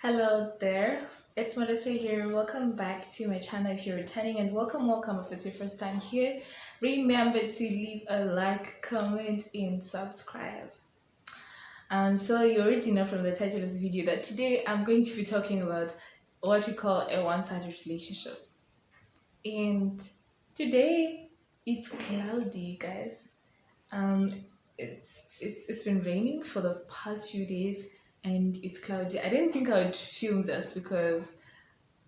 Hello there, it's Melissa here. Welcome back to my channel if you're returning, and welcome if it's your first time here. Remember to leave a like, comment, and subscribe. So you already know from the title of the video that today I'm going to be talking about what we call a one-sided relationship. And today it's cloudy, guys. Um, it's been raining for the past few days and it's cloudy. I didn't think I would film this because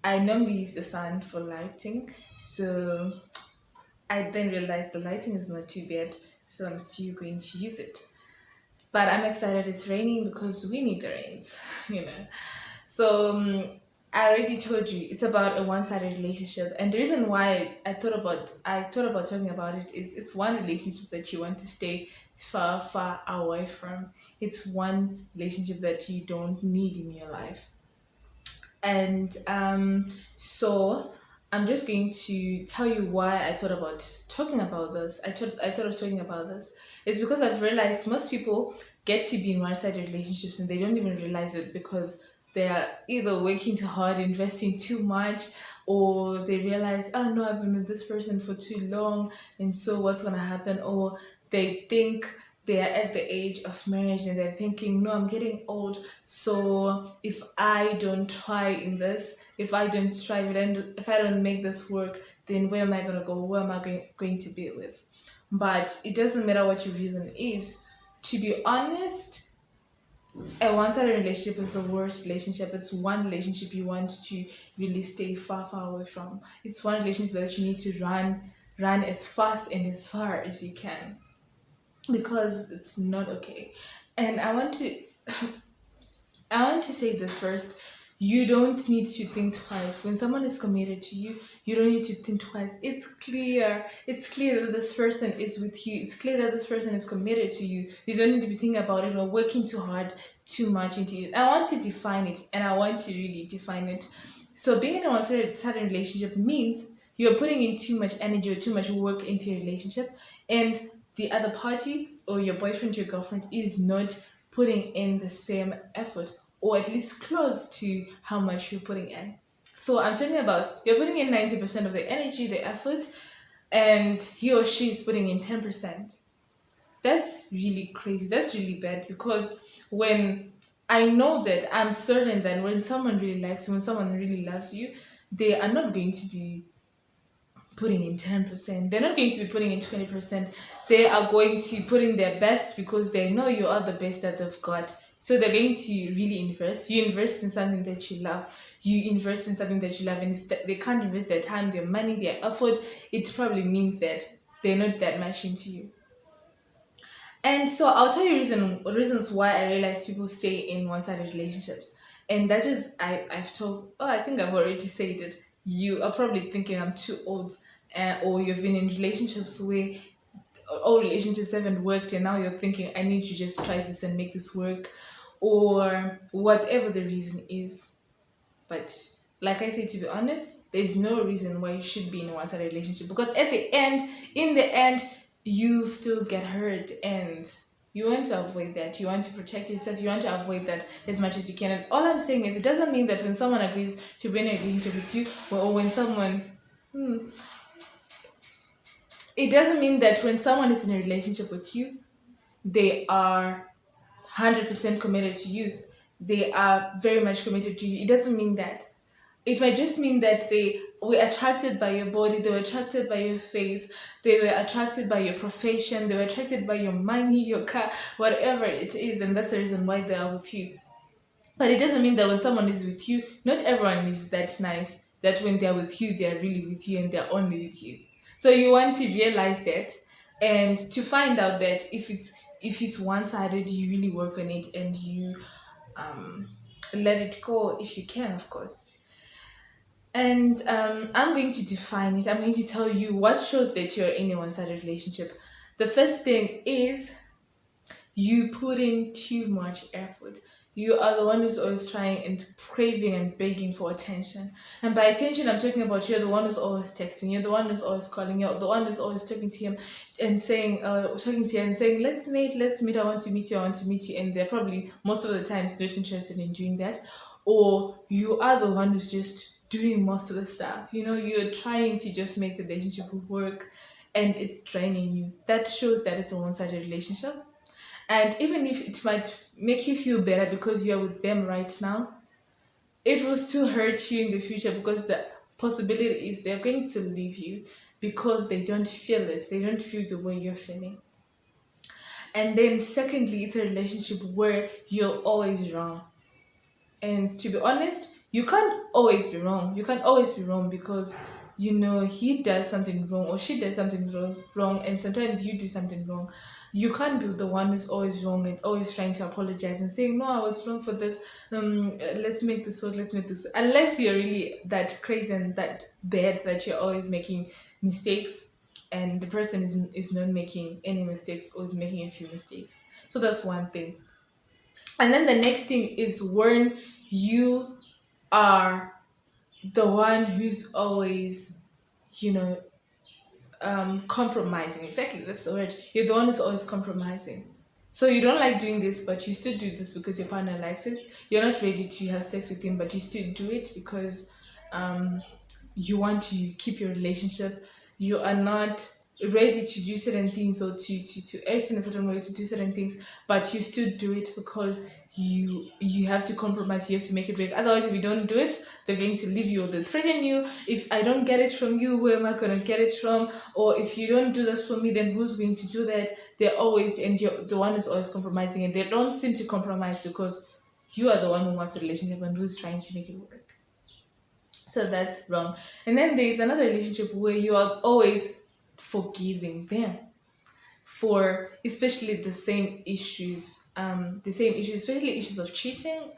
I normally use the sun for lighting, so I then realized the lighting is not too bad, so I'm still going to use it. But I'm excited it's raining because we need the rains, you know. So I already told you it's about a one-sided relationship, and the reason why I thought about talking about it is it's one relationship that you want to stay far away from. It's one relationship that you don't need in your life. And so I'm just going to tell you why I thought about talking about this. I thought of talking about this. It's because I've realized most people get to be in one-sided relationships and they don't even realize it because they are either working too hard, investing too much, or they realize, oh no, I've been with this person for too long, and so what's gonna happen? Or they think they are at the age of marriage and they're thinking, no, I'm getting old, so if I don't try in this, if I don't strive it, and if I don't make this work, then where am I going to go? Where am I going to be with? But it doesn't matter what your reason is. To be honest, a one-sided relationship is the worst relationship. It's one relationship you want to really stay far away from. It's one relationship that you need to run as fast and as far as you can, because it's not okay. And I want to say this first. You don't need to think twice. When someone is committed to you, you don't need to think twice. It's clear. It's clear that this person is with you. It's clear that this person is committed to you. You don't need to be thinking about it or working too hard, too much into it. I want to define it, and I want to really define it. So being in a one-sided relationship means you're putting in too much energy or too much work into your relationship, and the other party or your boyfriend, your girlfriend is not putting in the same effort, or at least close to how much you're putting in. So I'm talking about you're putting in 90% of the energy, the effort, and he or she is putting in 10%. That's really crazy. That's really bad, because when I know that, I'm certain that when someone really likes you, when someone really loves you, they are not going to be putting in 10%. They're not going to be putting in 20%. They are going to put in their best because they know you are the best that they've got. So they're going to really invest. You invest in something that you love. You invest in something that you love, and if they can't invest their time, their money, their effort, it probably means that they're not that much into you. And so I'll tell you reasons why I realize people stay in one-sided relationships. And that is, I've told, oh, I think I've already said it. You are probably thinking I'm too old, or you've been in relationships where all relationships haven't worked, and now you're thinking, I need to just try this and make this work, or whatever the reason is. But like I said, to be honest, there's no reason why you should be in a one-sided relationship, because in the end, you still get hurt, and you want to avoid that. You want to protect yourself. You want to avoid that as much as you can. And all I'm saying is, it doesn't mean that when someone agrees to be in a relationship with you, or when someone, it doesn't mean that when someone is in a relationship with you, they are 100% committed to you. They are very much committed to you. It doesn't mean that. It might just mean that they were attracted by your body, they were attracted by your face, they were attracted by your profession, they were attracted by your money, your car, whatever it is, and that's the reason why they are with you. But it doesn't mean that when someone is with you, not everyone is that nice, that when they're with you, they're really with you and they're only with you. So you want to realize that, and to find out that if it's one-sided, you really work on it, and you let it go if you can, of course. And I'm going to define it. I'm going to tell you what shows that you're in a one-sided relationship. The first thing is you put in too much effort. You are the one who's always trying and craving and begging for attention. And by attention, I'm talking about you're the one who's always texting. You're the one who's always calling. You're the one who's always talking to him and saying, let's meet. I want to meet you. And they're probably most of the times not interested in doing that. or you are the one who's just doing most of the stuff. You're trying to just make the relationship work and it's draining you. That shows that it's a one-sided relationship. And even if it might make you feel better because you're with them right now, it will still hurt you in the future, because the possibility is they're going to leave you because they don't feel it. They don't feel the way you're feeling. And then secondly, it's a relationship where you're always wrong. And to be honest, you can't always be wrong. You can't always be wrong, because he does something wrong or she does something wrong, and sometimes you do something wrong. You can't be the one who's always wrong and always trying to apologize and saying, no, I was wrong for this. Let's make this work. Let's make this work. Unless you're really that crazy and that bad that you're always making mistakes, and the person is not making any mistakes or is making a few mistakes. So that's one thing. And then the next thing is when you are the one who's always, you know, compromising. Exactly, that's the word. You're the one who's always compromising. So you don't like doing this, but you still do this because your partner likes it. You're not ready to have sex with him, but you still do it because um, you want to keep your relationship. You are not ready to do certain things, or to act in a certain way, to do certain things, but you still do it because you have to compromise. You have to make it work. Otherwise, if you don't do it, they're going to leave you, or they'll threaten you. If I don't get it from you, where am I going to get it from? Or if you don't do this for me, then who's going to do that? They're always, and you're the one who's always compromising, and they don't seem to compromise because you are the one who wants a relationship and who's trying to make it work. So that's wrong. And then there's another relationship where you are always forgiving them for especially the same issues, especially issues of cheating.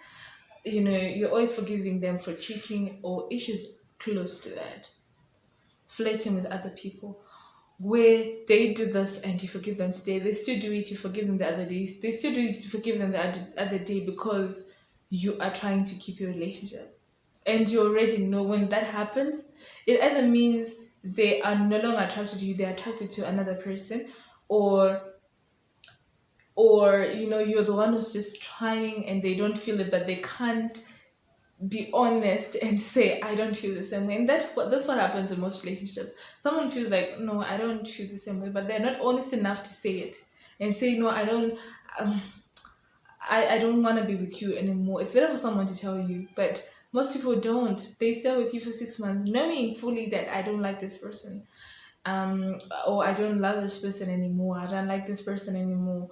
You're always forgiving them for cheating, or issues close to that, flirting with other people, where they do this and you forgive them today, they still do it, you forgive them the other day, they still do it, you forgive them the other day, because you are trying to keep your relationship. And you already know when that happens, it either means they are no longer attracted to you, they're attracted to another person, or you're the one who's just trying and they don't feel it, but they can't be honest and say, I don't feel the same way. And that's what happens in most relationships. Someone feels like, no, I don't feel the same way, but they're not honest enough to say it and say, no, I don't um, I don't want to be with you anymore. It's better for someone to tell you, but most people don't. They stay with you for 6 months, knowing fully that I don't like this person, or I don't love this person anymore. I don't like this person anymore,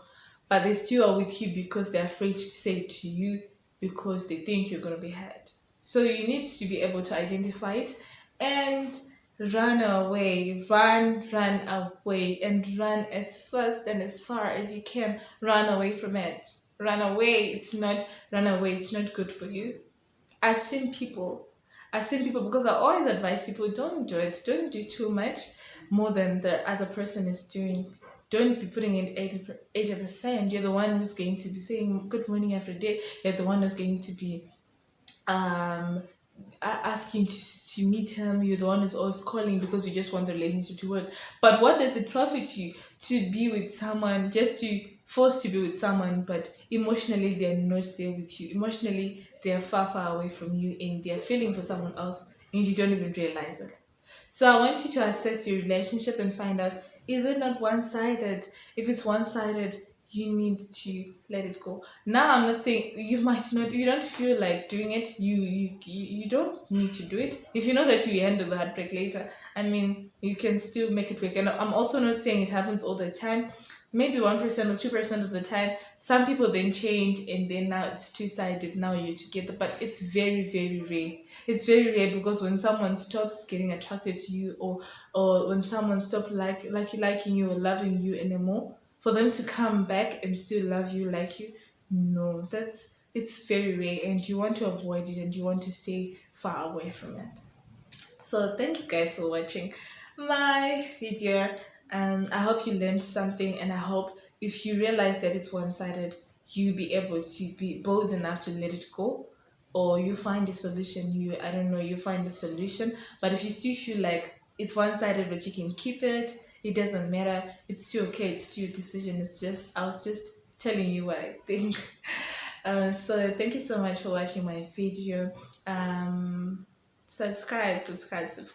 but they still are with you because they're afraid to say it to you because they think you're gonna be hurt. So you need to be able to identify it and run away, run away, and run as fast and as far as you can. Run away from it. Run away. It's not run away. It's not good for you. I've seen people. I've seen people, because I always advise people, don't do it. Don't do too much more than the other person is doing. Don't be putting in 80%. You're the one who's going to be saying good morning every day. You're the one who's going to be um asking to meet him. You're the one who's always calling because you just want the relationship to work. But what does it profit you to be with someone, just to force to be with someone, but emotionally they're not there with you? Emotionally they're far away from you, and they're feeling for someone else, and you don't even realize it. So I want you to assess your relationship and find out, is it not one-sided? If it's one-sided, you need to let it go. Now I'm not saying you might not, you don't feel like doing it. You don't need to do it. If you know that you handle the heartbreak later, I mean, you can still make it work. And I'm also not saying it happens all the time. Maybe 1% or 2% of the time. Some people then change, and then now it's two-sided. Now you're together, but it's very rare. It's very rare, because when someone stops getting attracted to you, or when someone stops liking you or loving you anymore, for them to come back and still love you, like you, no, it's very rare, and you want to avoid it, and you want to stay far away from it. So thank you guys for watching my video. I hope you learned something, and I hope if you realize that it's one-sided, you be able to be bold enough to let it go, or you find a solution. You find a solution. But if you still feel like it's one-sided but you can keep it, it doesn't matter. It's still okay. It's still your decision. I was just telling you what I think. So thank you so much for watching my video. Subscribe, subscribe, subscribe.